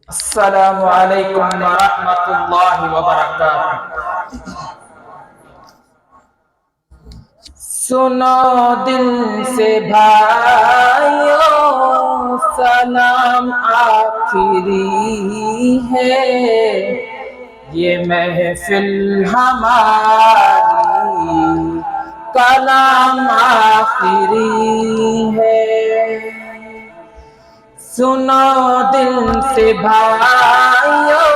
अस्सलामु अलैकुम व रहमतुल्लाहि व बरकातुहू। सुनो दिल से भाइयों, सलाम आखिरी है। ये महफिल हमारी कलाम आखिरी है। सुनो दिल से भाइयों,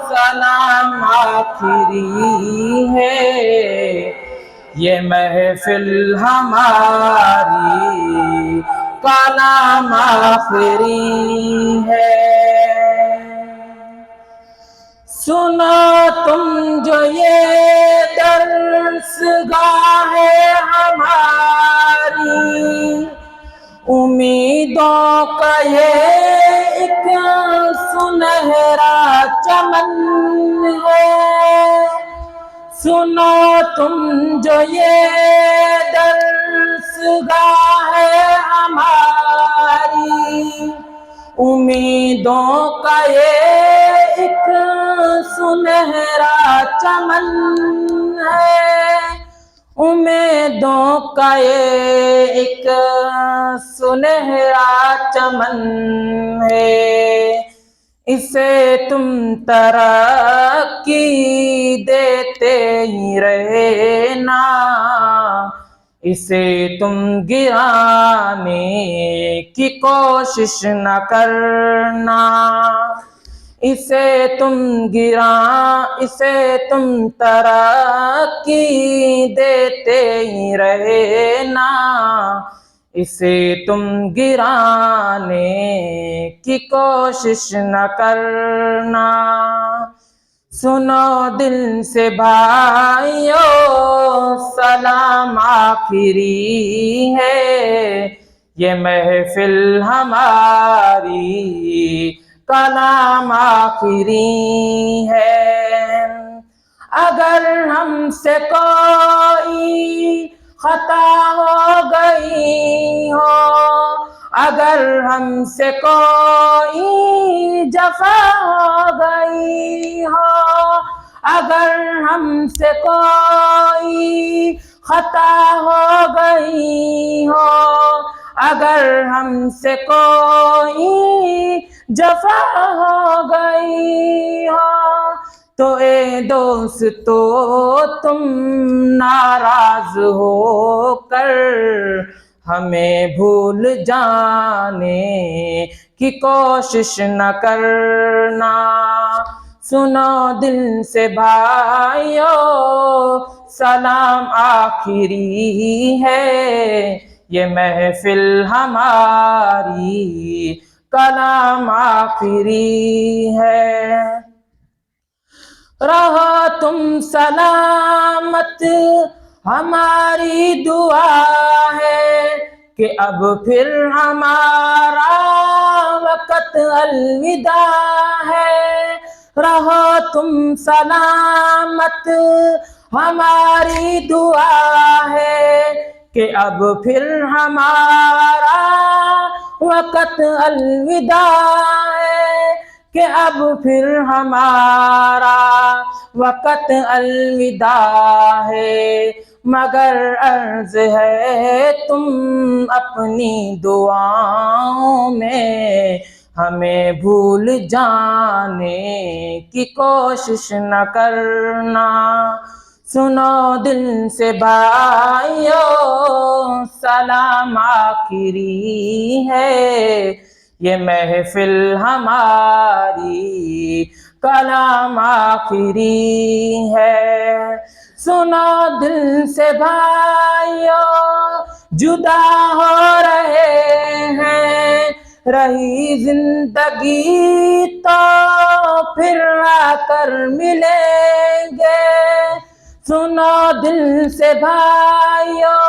सलाम आखिरी है। ये महफिल हमारी कलाम आखिरी है। सुनो तुम जो ये दर्सगाह है हमारी, उम्मीदों का ये एक सुनहरा चमन है। सुनो तुम जो ये दर्सगाह है हमारी, उम्मीदों का ये एक सुनहरा चमन है। उम्मीदों का ये एक सुनहरा चमन है। इसे तुम तरक्की देते ही रहना, इसे तुम गिराने की कोशिश न करना। इसे तुम तरक्की देते ही रहना, इसे तुम गिराने की कोशिश न करना। सुनो दिल से भाइयों, सलाम आखिरी है। ये महफिल हमारी कलाम आखिरी है। अगर हमसे कोई खता हो गई हो, अगर हमसे कोई जफा हो गई हो, अगर हमसे कोई खता हो गई हो, अगर हमसे कोई जफा हो गई हो, तो ए दोस्तों तुम नाराज हो कर हमें भूल जाने की कोशिश न करना। सुनो दिल से भाइयों, सलाम आखिरी है। ये महफिल हमारी कलाम आखिरी है। रहो तुम सलामत, हमारी दुआ है कि अब फिर हमारा वक़्त अलविदा है। रहो तुम सलामत, हमारी दुआ है कि अब फिर हमारा वक़्त अलविदा है, कि अब फिर हमारा वक़्त अलविदा है। मगर अर्ज़ है तुम अपनी दुआओं में हमें भूल जाने की कोशिश न करना। सुनो दिल से भाइयों, सलाम आखिरी है। ये महफिल हमारी कलाम आखिरी है। सुनो दिल से भाइयों, जुदा हो रहे हैं, रही जिंदगी तो फिर आकर मिलेंगे। सुनो दिल से भाइयों,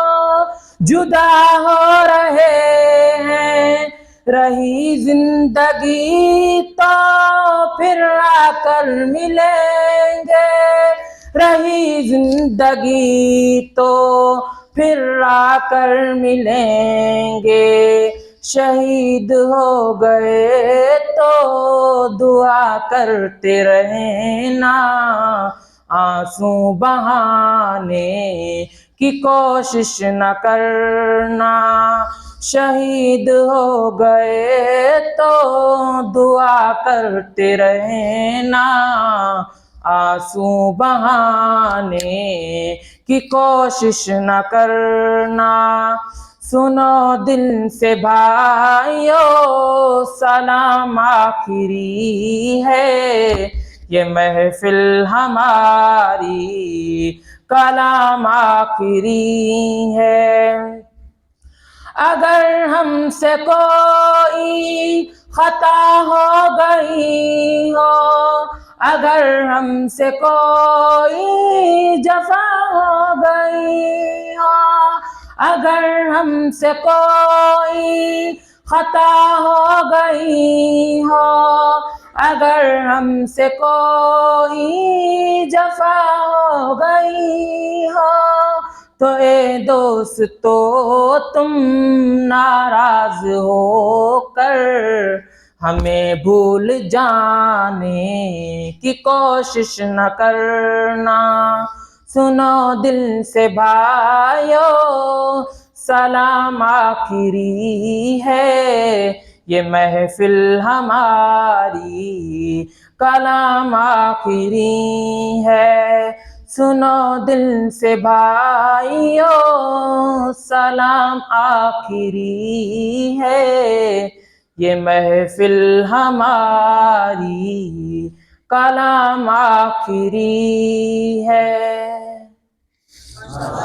जुदा हो रहे हैं, रही जिंदगी तो फिर आकर मिलेंगे। रही जिंदगी तो फिर आकर मिलेंगे। शहीद हो गए तो दुआ करते रहना, आंसू बहाने की कोशिश न करना। शहीद हो गए तो दुआ करते रहना, आंसू बहाने की कोशिश न करना। सुनो दिल से भाइयों सलाम आखिरी है, ये महफिल हमारी कलाम आखिरी है। अगर हमसे कोई खता हो गई हो, अगर हमसे कोई जफा हो गई हो, अगर हमसे कोई खता हो गई हो, अगर हमसे कोई जफा हो गई हो, तो ए दोस्तो तुम नाराज होकर हमें भूल जाने की कोशिश न करना। सुनो दिल से भाइयों सलाम आखिरी है, ये महफिल हमारी कलाम आखिरी है। सुनो दिल से भाइयों सलाम आखिरी है, ये महफिल हमारी कलाम आखिरी है।